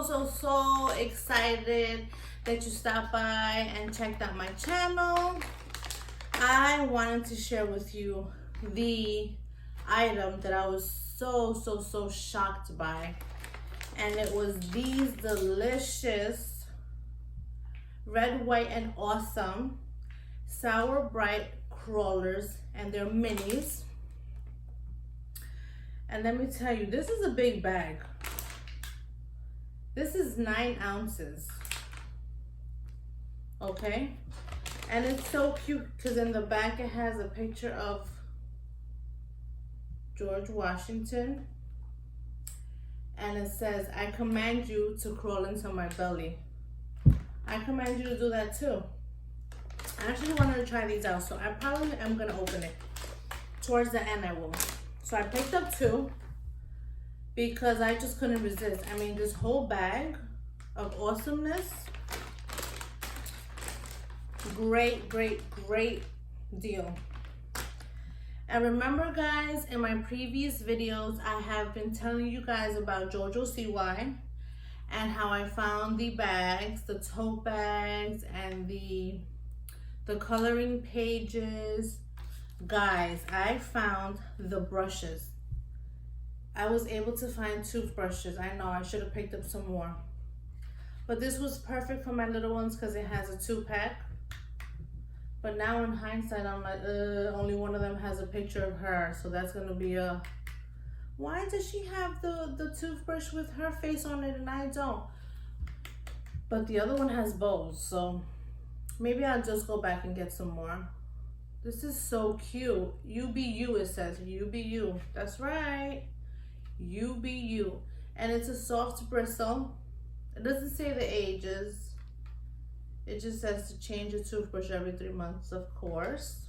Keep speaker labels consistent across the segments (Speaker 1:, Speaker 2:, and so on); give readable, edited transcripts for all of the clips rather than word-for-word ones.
Speaker 1: so excited that you stopped by and checked out my channel. I wanted to share with you the item that I was so shocked by, and it was these delicious red, white, and awesome Sour Bright crawlers, and they're minis. And let me tell you, this is a big bag. This is 9 ounces. Okay? And it's so cute because in the back it has a picture of George Washington. And it says, I command you to crawl into my belly. I command you to do that too. I actually wanted to try these out, so I probably am going to open it. Towards the end I will. So I picked up 2 because I just couldn't resist. I mean, this whole bag of awesomeness. Great deal. And remember guys, in my previous videos, I have been telling you guys about JoJo CY and how I found the bags, the tote bags, and the coloring pages. Guys, I found the brushes. I was able to find toothbrushes. I know I should have picked up some more. But this was perfect for my little ones because it has a 2-pack. But now in hindsight, I'm like, only one of them has a picture of her. So that's going to be a... Why does she have the toothbrush with her face on it and I don't? But the other one has bows. So maybe I'll just go back and get some more. This is so cute. You be you, it says. You be you. That's right. You be you. And it's a soft bristle. It doesn't say the ages. It just says to change your toothbrush every 3 months, of course.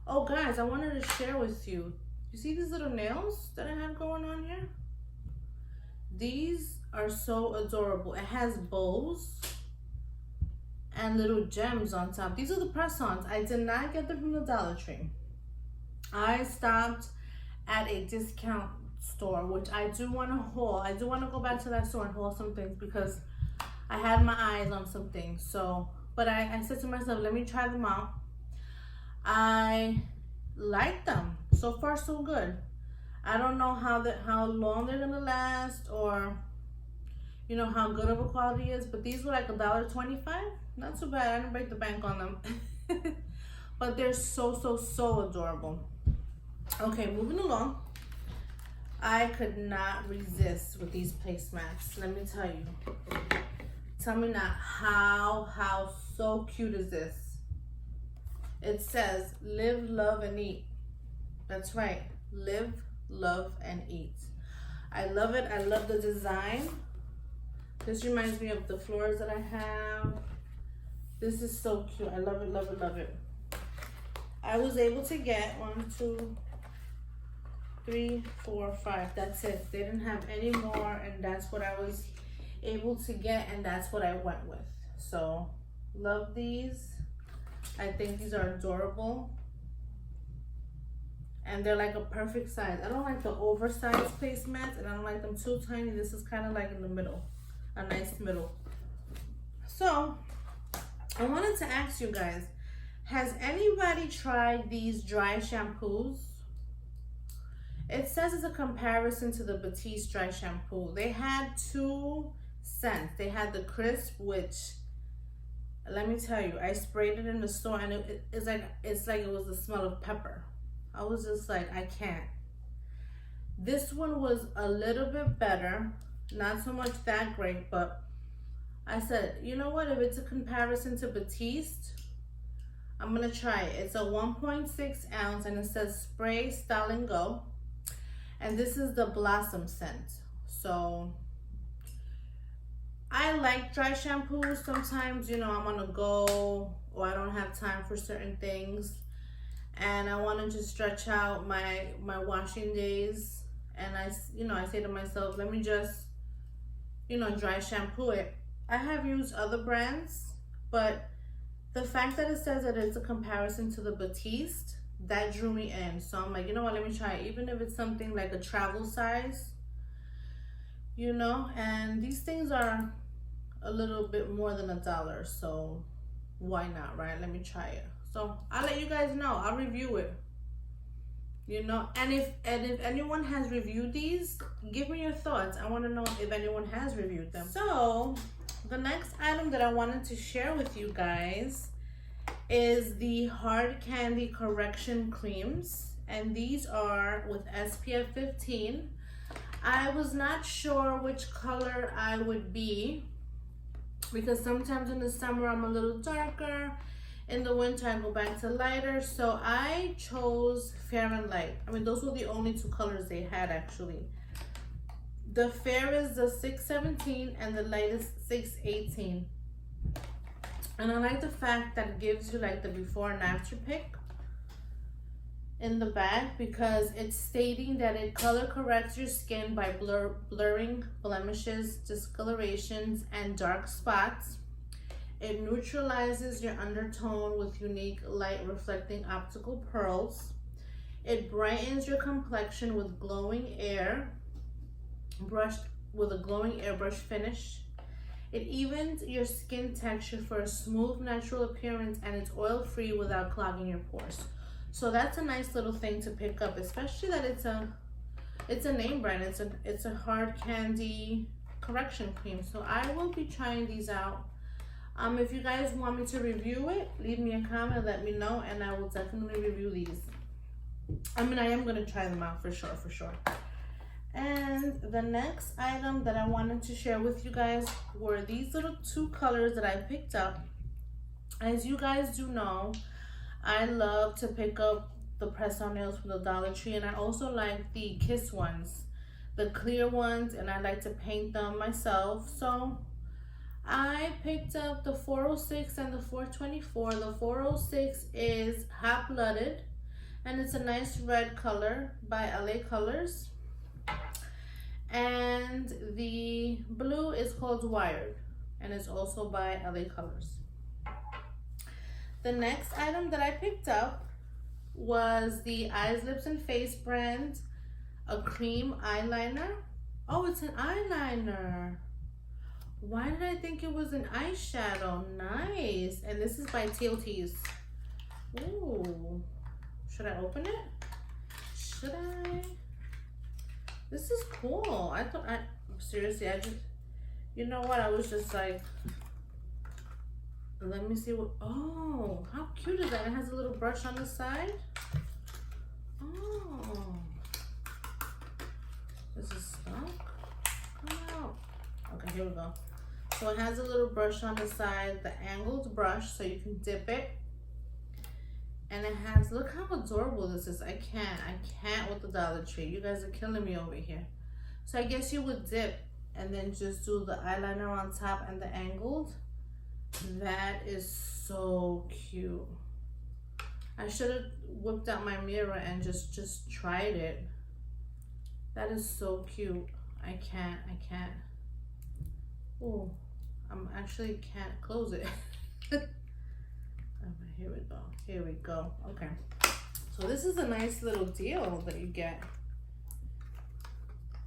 Speaker 1: Oh, guys, I wanted to share with you. You see these little nails that I have going on here? These are so adorable. It has bows and little gems on top. These are the press-ons. I did not get them from the Dollar Tree. I stopped at a discount store, which I do want to haul. I do want to go back to that store and haul some things because I had my eyes on some things. So, but I said to myself, let me try them out. I like them. So far, so good. I don't know how long they're gonna last, or you know how good of a quality is, but these were like $1.25. Not too bad. I didn't break the bank on them. But they're so adorable. Okay, moving along. I could not resist with these placemats. Let me tell you. Tell me not how so cute is this? It says live, love, and eat. That's right. Live, love, and eat. I love it. I love the design. This reminds me of the floors that I have. This is so cute. I love it, love it, love it. I was able to get 1, 2, 3, 4, 5. That's it. They didn't have any more, and that's what I was able to get, and that's what I went with. So, love these. I think these are adorable. And they're like a perfect size. I don't like the oversized placemats, and I don't like them too tiny. This is kind of like in the middle. A nice middle. So, I wanted to ask you guys, has anybody tried these dry shampoos? It says it's a comparison to the Batiste dry shampoo. They had 2 scents. They had the crisp, which, let me tell you, I sprayed it in the store, and it's like it was the smell of pepper. I was just like, I can't. This one was a little bit better. Not so much that great, but I said, you know what? If it's a comparison to Batiste, I'm going to try it. It's a 1.6 ounce, and it says spray, style, and go. And this is the Blossom scent. So, I like dry shampoos. Sometimes, you know, I'm on a go, or I don't have time for certain things. And I want to just stretch out my washing days. And I say to myself, let me just, dry shampoo it. I have used other brands, but the fact that it says that it's a comparison to the Batiste, that drew me in. So I'm like, you know what, let me try it. Even if it's something like a travel size, you know, and these things are a little bit more than $1, so why not, right? Let me try it. So I'll let you guys know. I'll review it, you know. And if anyone has reviewed these, give me your thoughts. I want to know if anyone has reviewed them. So the next item that I wanted to share with you guys is the hard candy correction creams, and these are with SPF 15. I was not sure which color I would be, because sometimes in the summer I'm a little darker, in the winter I go back to lighter, so I chose fair and light. I mean, those were the only two colors they had actually. The fair is the 617 and the light is 618. And I like the fact that it gives you like the before and after pic in the back, because it's stating that it color corrects your skin by blurring blemishes, discolorations, and dark spots. It neutralizes your undertone with unique light reflecting optical pearls. It brightens your complexion with glowing air, brushed with a glowing airbrush finish. It evens your skin texture for a smooth, natural appearance, and it's oil-free without clogging your pores. So that's a nice little thing to pick up, especially that it's a name brand. It's a hard candy correction cream. So I will be trying these out. If you guys want me to review it, leave me a comment, let me know, and I will definitely review these. I mean, I am gonna try them out for sure. And the next item that I wanted to share with you guys were these little two colors that I picked up. As you guys do know, I love to pick up the press-on nails from the Dollar Tree, and I also like the Kiss ones, the clear ones, and I like to paint them myself. So I picked up the 406 and the 424. The 406 is Hot Blooded, and it's a nice red color by LA Colors. And the blue is called Wired, and it's also by LA Colors. The next item that I picked up was the Eyes, Lips, and Face brand, a cream eyeliner. Oh, it's an eyeliner. Why did I think it was an eyeshadow? Nice. And this is by TOT's. Ooh. Should I open it? Should I? This is cool. Seriously, you know what? I was just like, let me see what, oh, how cute is that? It has a little brush on the side. Oh. This is stuck. Come out. Okay, here we go. So it has a little brush on the side, the angled brush, so you can dip it. And it has, look how adorable this is. I can't with the Dollar Tree. You guys are killing me over here. So I guess you would dip and then just do the eyeliner on top and the angled. That is so cute. I should have whipped out my mirror and just tried it. That is so cute. I can't. Oh, I actually can't close it. Here we go. Okay. So this is a nice little deal that you get.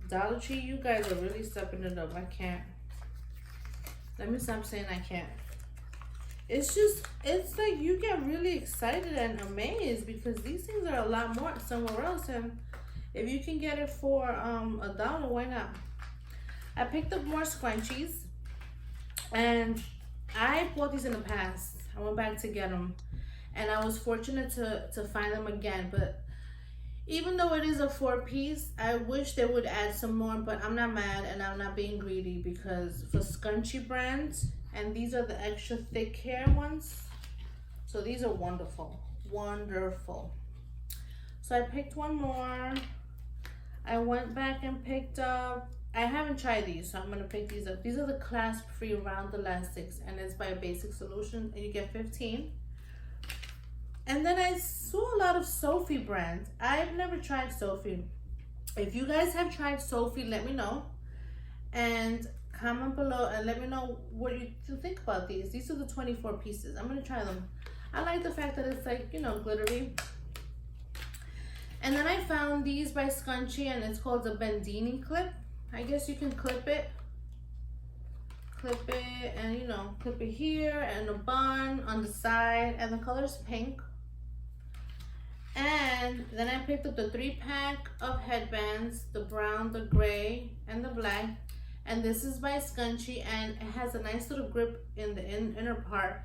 Speaker 1: Dollar Tree, you guys are really stepping it up. I can't. Let me stop saying I can't. It's like you get really excited and amazed because these things are a lot more somewhere else, and if you can get it for $1, why not? I picked up more scrunchies, and I bought these in the past. I went back to get them, and I was fortunate to find them again. But even though it is a 4-piece, I wish they would add some more, but I'm not mad and I'm not being greedy, because for scrunchie brands, and these are the extra thick hair ones, so these are wonderful. So I picked one more. I went back and picked up, I haven't tried these, so I'm gonna pick these up. These are the clasp-free round elastics, and it's by Basic Solutions, and you get 15. And then I saw a lot of Sophie brands. I've never tried Sophie. If you guys have tried Sophie, let me know. And comment below and let me know what you think about these. These are the 24 pieces. I'm gonna try them. I like the fact that it's like, you know, glittery. And then I found these by Scunchi, and it's called the Bendini clip. I guess you can clip it and you know, clip it here and a bun on the side, and the color's pink. And then I picked up the 3-pack of headbands, the brown, the gray, and the black. And this is by Scunchie, and it has a nice little grip in the inner part,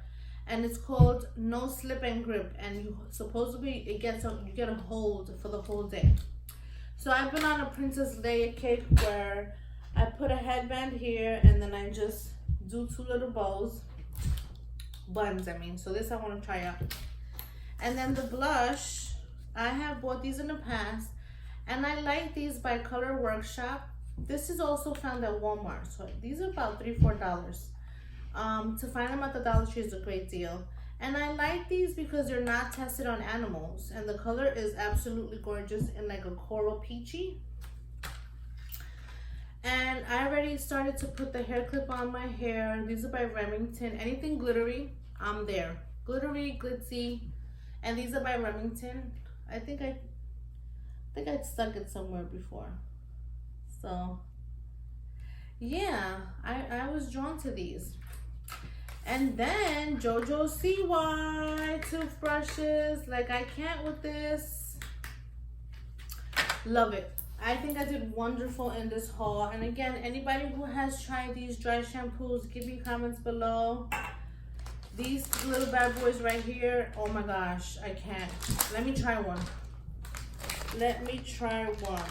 Speaker 1: and it's called No Slip and Grip, and you supposedly you get a hold for the whole day. So I've been on a Princess Leia cake where I put a headband here and then I just do 2 little buns I mean. So this I want to try out. And then the blush, I have bought these in the past, and I like these by Color Workshop. This is also found at Walmart, so these are about $3-4. To find them at the Dollar Tree is a great deal. And I like these because they're not tested on animals, and the color is absolutely gorgeous in like a coral peachy. And I already started to put the hair clip on my hair. These are by Remington. Anything glittery, I'm there. Glittery, glitzy, and these are by Remington. I think I'd stuck it somewhere before. So yeah, I was drawn to these. And then JoJo CY toothbrushes. Like, I can't with this. Love it. I think I did wonderful in this haul. And again, anybody who has tried these dry shampoos, give me comments below. These little bad boys right here, oh my gosh, I can't. Let me try one. Let me try one.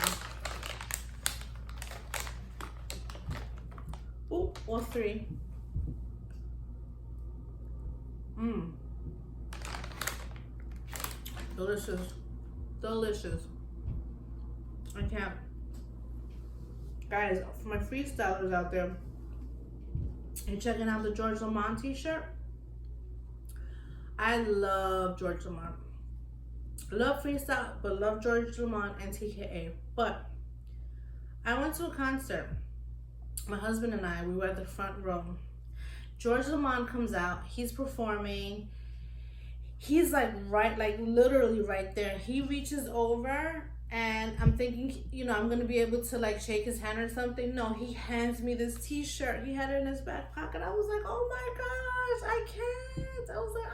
Speaker 1: Ooh, or 3. Delicious. Delicious. I can't. Guys, for my freestylers out there, you're checking out the George Lamont t-shirt. I love George Lamont. Love freestyle, but love George Lamont and TKA. But I went to a concert. My husband and I, we were at the front row. George Lamont comes out. He's performing. He's like literally right there. He reaches over, and I'm thinking, you know, I'm gonna be able to like shake his hand or something. No, he hands me this t-shirt. He had it in his back pocket. I was like, oh my gosh, I can't. I was like,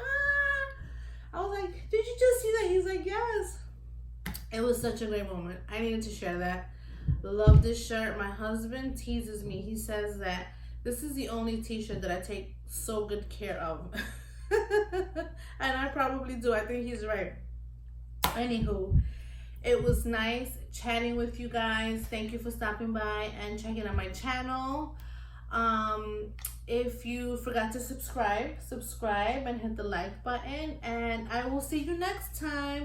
Speaker 1: I was like, did you just see that? He's like, yes. It was such a great moment. I needed to share that. Love this shirt. My husband teases me. He says that this is the only t-shirt that I take so good care of. And I probably do. I think he's right. Anywho, it was nice chatting with you guys. Thank you for stopping by and checking out my channel. If you forgot to subscribe and hit the like button, and I will see you next time.